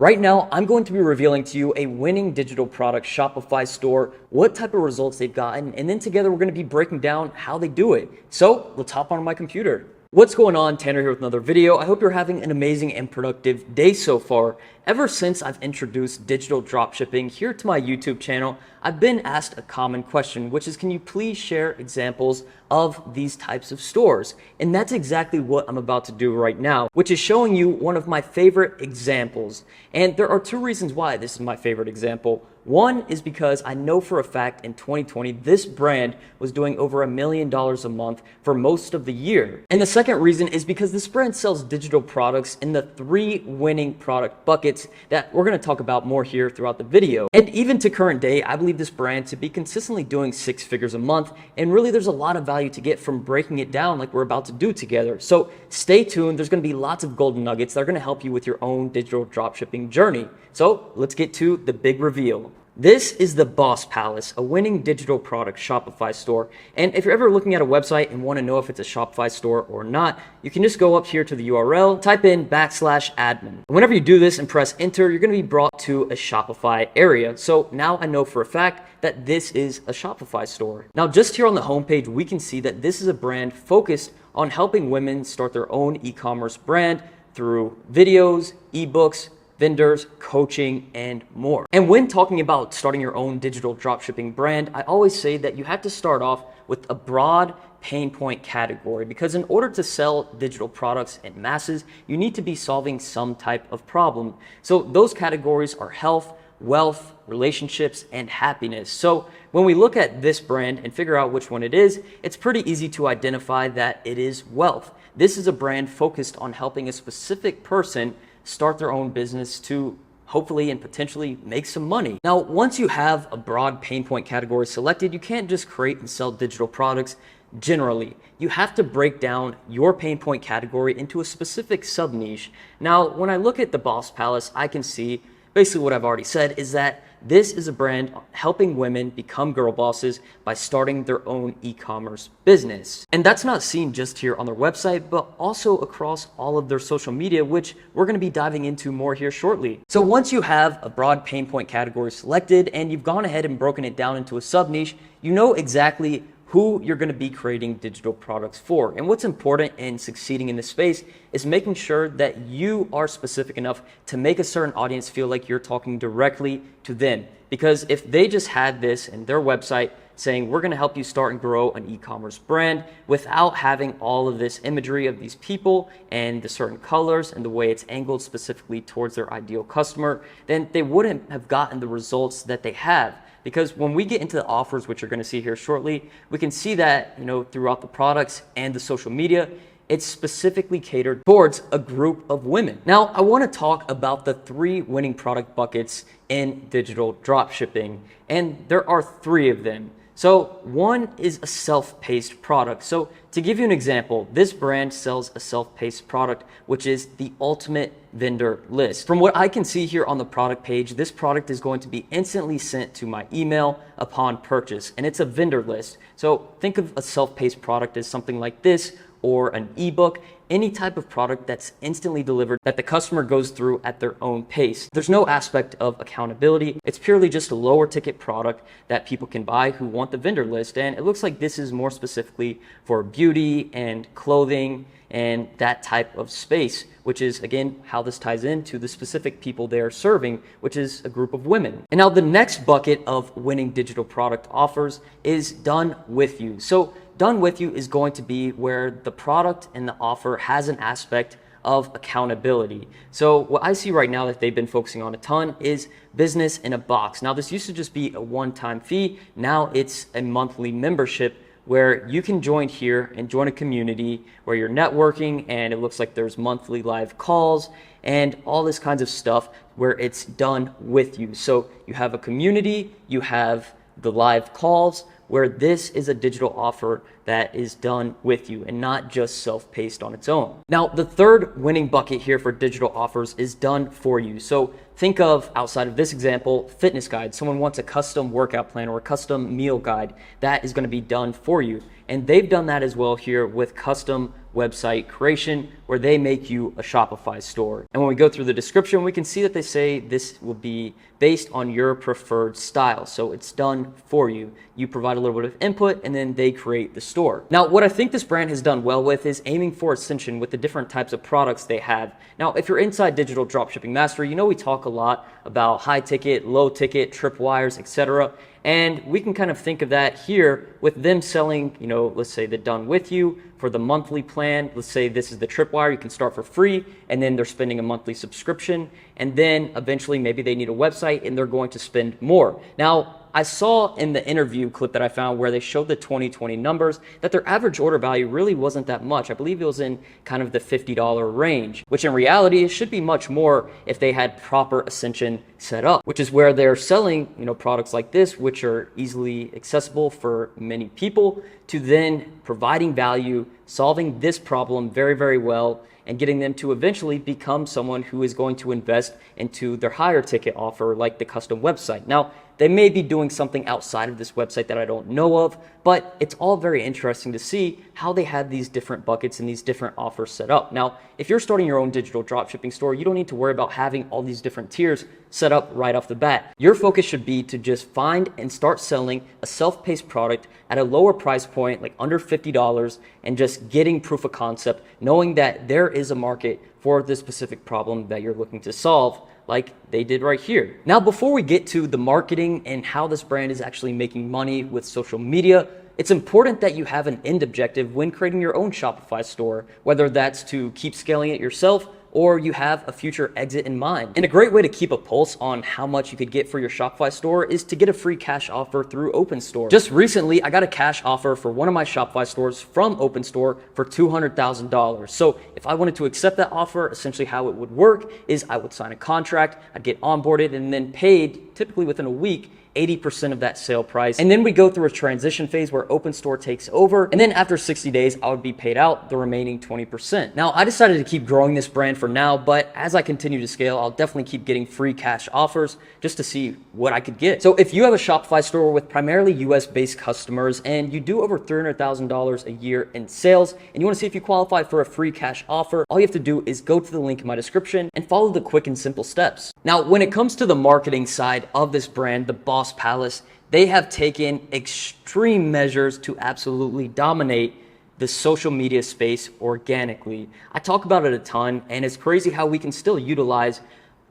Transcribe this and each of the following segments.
Right now, I'm going to be revealing to you a winning digital product Shopify store, what type of results they've gotten, and then together we're going to be breaking down how they do it. So let's hop on my computer. What's going on? Tanner here with another video. I hope you're having an amazing and productive day so far. Ever since I've introduced digital dropshipping here to my YouTube channel, I've been asked a common question, which is, can you please share examples of these types of stores? And that's exactly what I'm about to do right now, which is showing you one of my favorite examples. And there are two reasons why this is my favorite example. One is because I know for a fact in 2020, this brand was doing over $1 million a month for most of the year. And the second reason is because this brand sells digital products in the 3 winning product buckets that we're going to talk about more here throughout the video. And even to current day, I believe this brand to be consistently doing 6 figures a month. And really there's a lot of value to get from breaking it down like we're about to do together. So stay tuned. There's going to be lots of golden nuggets that are going to help you with your own digital dropshipping journey. So let's get to the big reveal. This is the Boss Palace, a winning digital product Shopify store. And if you're ever looking at a website and want to know if it's a Shopify store or not, you can just go up here to the URL, type in /admin. And whenever you do this and press enter, you're going to be brought to a Shopify area. So now I know for a fact that this is a Shopify store. Now just here on the homepage, we can see that this is a brand focused on helping women start their own e-commerce brand through videos, ebooks, vendors, coaching, and more. And when talking about starting your own digital dropshipping brand, I always say that you have to start off with a broad pain point category, because in order to sell digital products in masses, you need to be solving some type of problem. So those categories are health, wealth, relationships, and happiness. So when we look at this brand and figure out which one it is, it's pretty easy to identify that it is wealth. This is a brand focused on helping a specific person start their own business to hopefully and potentially make some money. Now, once you have a broad pain point category selected, you can't just create and sell digital products generally. You have to break down your pain point category into a specific sub niche. Now, when I look at the Boss Palace, I can see basically what I've already said is that this is a brand helping women become girl bosses by starting their own e-commerce business. And that's not seen just here on their website, but also across all of their social media, which we're going to be diving into more here shortly. So once you have a broad pain point category selected and you've gone ahead and broken it down into a sub niche, you know exactly who you're going to be creating digital products for. And what's important in succeeding in this space is making sure that you are specific enough to make a certain audience feel like you're talking directly to them. Because if they just had this in their website saying, we're going to help you start and grow an e-commerce brand without having all of this imagery of these people and the certain colors and the way it's angled specifically towards their ideal customer, then they wouldn't have gotten the results that they have. Because when we get into the offers, which you're going to see here shortly, we can see that, throughout the products and the social media, it's specifically catered towards a group of women. Now, I want to talk about the 3 winning product buckets in digital dropshipping, and there are 3 of them. So one is a self-paced product. So to give you an example, this brand sells a self-paced product, which is the ultimate vendor list. From what I can see here on the product page, this product is going to be instantly sent to my email upon purchase, and it's a vendor list. So think of a self-paced product as something like this, or an ebook, any type of product that's instantly delivered that the customer goes through at their own pace. There's no aspect of accountability. It's purely just a lower ticket product that people can buy who want the vendor list. And it looks like this is more specifically for beauty and clothing and that type of space, which is, again, how this ties into the specific people they're serving, which is a group of women. And now the next bucket of winning digital product offers is done with you. So done with you is going to be where the product and the offer has an aspect of accountability. So what I see right now that they've been focusing on a ton is business in a box. Now this used to just be a one-time fee. Now it's a monthly membership where you can join here and join a community where you're networking, and it looks like there's monthly live calls and all this kinds of stuff where it's done with you. So you have a community, you have the live calls, where this is a digital offer that is done with you and not just self-paced on its own. Now, the third winning bucket here for digital offers is done for you. So think of, outside of this example, fitness guide. Someone wants a custom workout plan or a custom meal guide. That is going to be done for you. And they've done that as well here with custom website creation where they make you a Shopify store. And when we go through the description, we can see that they say this will be based on your preferred style. So it's done for you. You provide a little bit of input and then they create the store. Now, what I think this brand has done well with is aiming for ascension with the different types of products they have. Now, if you're inside Digital Dropshipping Mastery, you know we talk a lot about high ticket, low ticket, tripwires, etc. And we can kind of think of that here with them selling, let's say the done with you for the monthly plan. Let's say this is the tripwire, you can start for free, and then they're spending a monthly subscription. And then eventually maybe they need a website and they're going to spend more. Now, I saw in the interview clip that I found where they showed the 2020 numbers that their average order value really wasn't that much. I believe it was in kind of the $50 range, which in reality it should be much more if they had proper ascension set up, which is where they're selling, products like this, which are easily accessible for many people, to then providing value, solving this problem very, very well, and getting them to eventually become someone who is going to invest into their higher ticket offer, like the custom website. Now, they may be doing something outside of this website that I don't know of, but it's all very interesting to see how they have these different buckets and these different offers set up. Now, if you're starting your own digital dropshipping store, you don't need to worry about having all these different tiers set up right off the bat. Your focus should be to just find and start selling a self-paced product at a lower price point, like under $50, and just getting proof of concept, knowing that there is a market for this specific problem that you're looking to solve, like they did right here. Now, before we get to the marketing and how this brand is actually making money with social media, it's important that you have an end objective when creating your own Shopify store, whether that's to keep scaling it yourself or you have a future exit in mind. And a great way to keep a pulse on how much you could get for your Shopify store is to get a free cash offer through OpenStore. Just recently, I got a cash offer for one of my Shopify stores from OpenStore for $200,000. So if I wanted to accept that offer, essentially how it would work is I would sign a contract, I'd get onboarded and then paid typically within a week 80% of that sale price. And then we go through a transition phase where OpenStore takes over. And then after 60 days, I would be paid out the remaining 20%. Now, I decided to keep growing this brand for now, but as I continue to scale, I'll definitely keep getting free cash offers just to see what I could get. So if you have a Shopify store with primarily US-based customers and you do over $300,000 a year in sales, and you want to see if you qualify for a free cash offer, all you have to do is go to the link in my description and follow the quick and simple steps. Now, when it comes to the marketing side of this brand, the Boss Palace, they have taken extreme measures to absolutely dominate the social media space organically. I talk about it a ton, and it's crazy how we can still utilize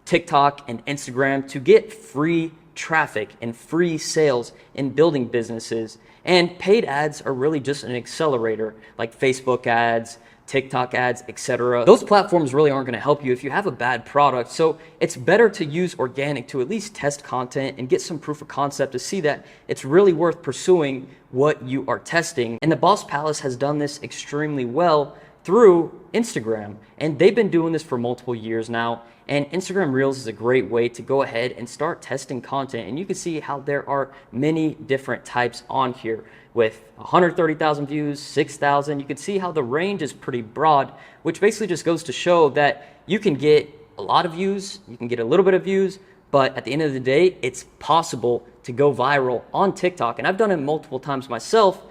TikTok and Instagram to get free traffic and free sales in building businesses. And paid ads are really just an accelerator, like Facebook ads, TikTok ads, etc. Those platforms really aren't going to help you if you have a bad product. So it's better to use organic to at least test content and get some proof of concept to see that it's really worth pursuing what you are testing. And the Boss Palace has done this extremely well through Instagram. And they've been doing this for multiple years now. And Instagram Reels is a great way to go ahead and start testing content. And you can see how there are many different types on here with 130,000 views, 6,000. You can see how the range is pretty broad, which basically just goes to show that you can get a lot of views, you can get a little bit of views, but at the end of the day, it's possible to go viral on TikTok. And I've done it multiple times myself,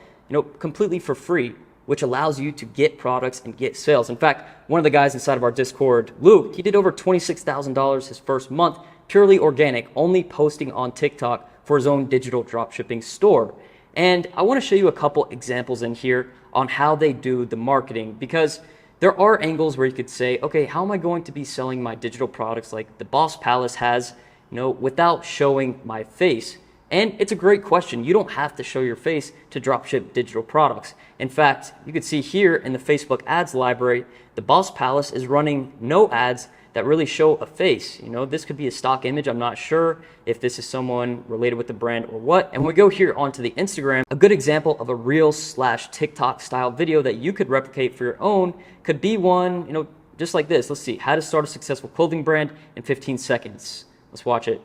completely for free, which allows you to get products and get sales. In fact, one of the guys inside of our Discord, Luke, he did over $26,000 his first month, purely organic, only posting on TikTok for his own digital dropshipping store. And I want to show you a couple examples in here on how they do the marketing, because there are angles where you could say, okay, how am I going to be selling my digital products like the Boss Palace has, without showing my face? And it's a great question. You don't have to show your face to dropship digital products. In fact, you can see here in the Facebook ads library, the Boss Palace is running no ads that really show a face. This could be a stock image. I'm not sure if this is someone related with the brand or what. And when we go here onto the Instagram, a good example of a Reel/TikTok style video that you could replicate for your own could be one, just like this. Let's see, how to start a successful clothing brand in 15 seconds. Let's watch it.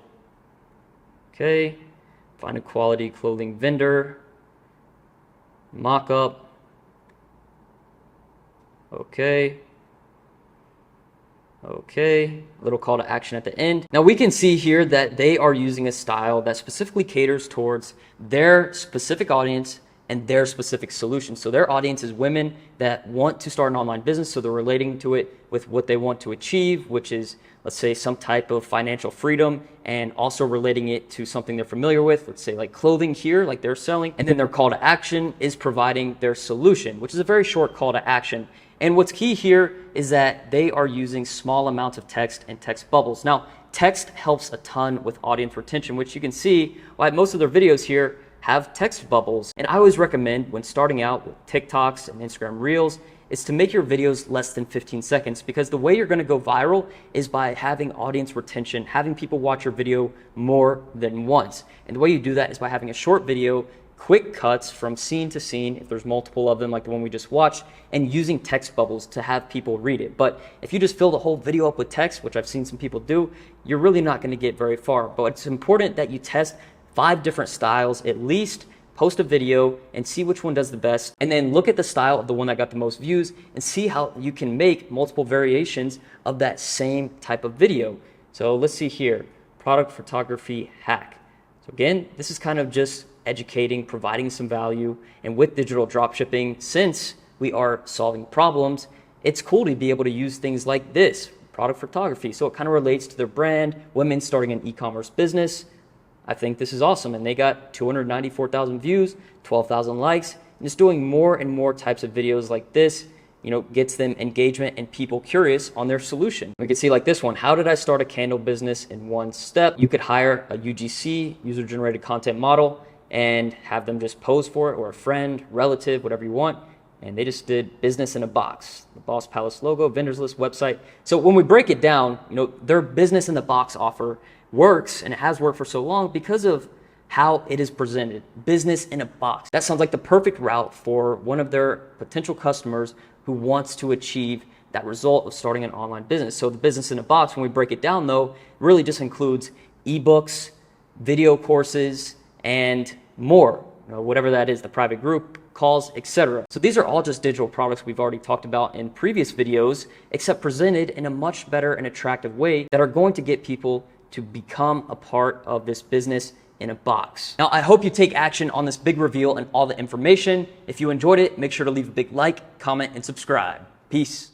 Okay, find a quality clothing vendor, mock-up. Okay, little call to action at the end. Now we can see here that they are using a style that specifically caters towards their specific audience and their specific solution. So their audience is women that want to start an online business, so they're relating to it with what they want to achieve, which is, let's say, some type of financial freedom, and also relating it to something they're familiar with, let's say like clothing here, like they're selling. And then their call to action is providing their solution, which is a very short call to action. And what's key here is that they are using small amounts of text and text bubbles. Now, text helps a ton with audience retention, which you can see why most of their videos here have text bubbles. And I always recommend, when starting out with TikToks and Instagram Reels, is to make your videos less than 15 seconds, because the way you're going to go viral is by having audience retention, having people watch your video more than once. And the way you do that is by having a short video, quick cuts from scene to scene, if there's multiple of them like the one we just watched, and using text bubbles to have people read it. But if you just fill the whole video up with text, which I've seen some people do, you're really not going to get very far. But it's important that you test 5 different styles at least, post a video and see which one does the best, and then look at the style of the one that got the most views and see how you can make multiple variations of that same type of video. So let's see here, product photography hack. So again, this is kind of just educating, providing some value. And with digital dropshipping, since we are solving problems, it's cool to be able to use things like this, product photography. So it kind of relates to their brand, women starting an e-commerce business. I think this is awesome. And they got 294,000 views, 12,000 likes, and just doing more and more types of videos like this, gets them engagement and people curious on their solution. We can see like this one, how did I start a candle business in 1 step? You could hire a UGC, user generated content model, and have them just pose for it, or a friend, relative, whatever you want. And they just did business in a box, the Boss Palace logo, vendors list, website. So when we break it down, their business in the box offer works, and it has worked for so long because of how it is presented. Business in a box. That sounds like the perfect route for one of their potential customers who wants to achieve that result of starting an online business. So the business in a box, when we break it down though, really just includes ebooks, video courses, and more, whatever that is, the private group, calls, etc. So these are all just digital products we've already talked about in previous videos, except presented in a much better and attractive way that are going to get people to become a part of this business in a box. Now, I hope you take action on this big reveal and all the information. If you enjoyed it, make sure to leave a big like, comment, and subscribe. Peace.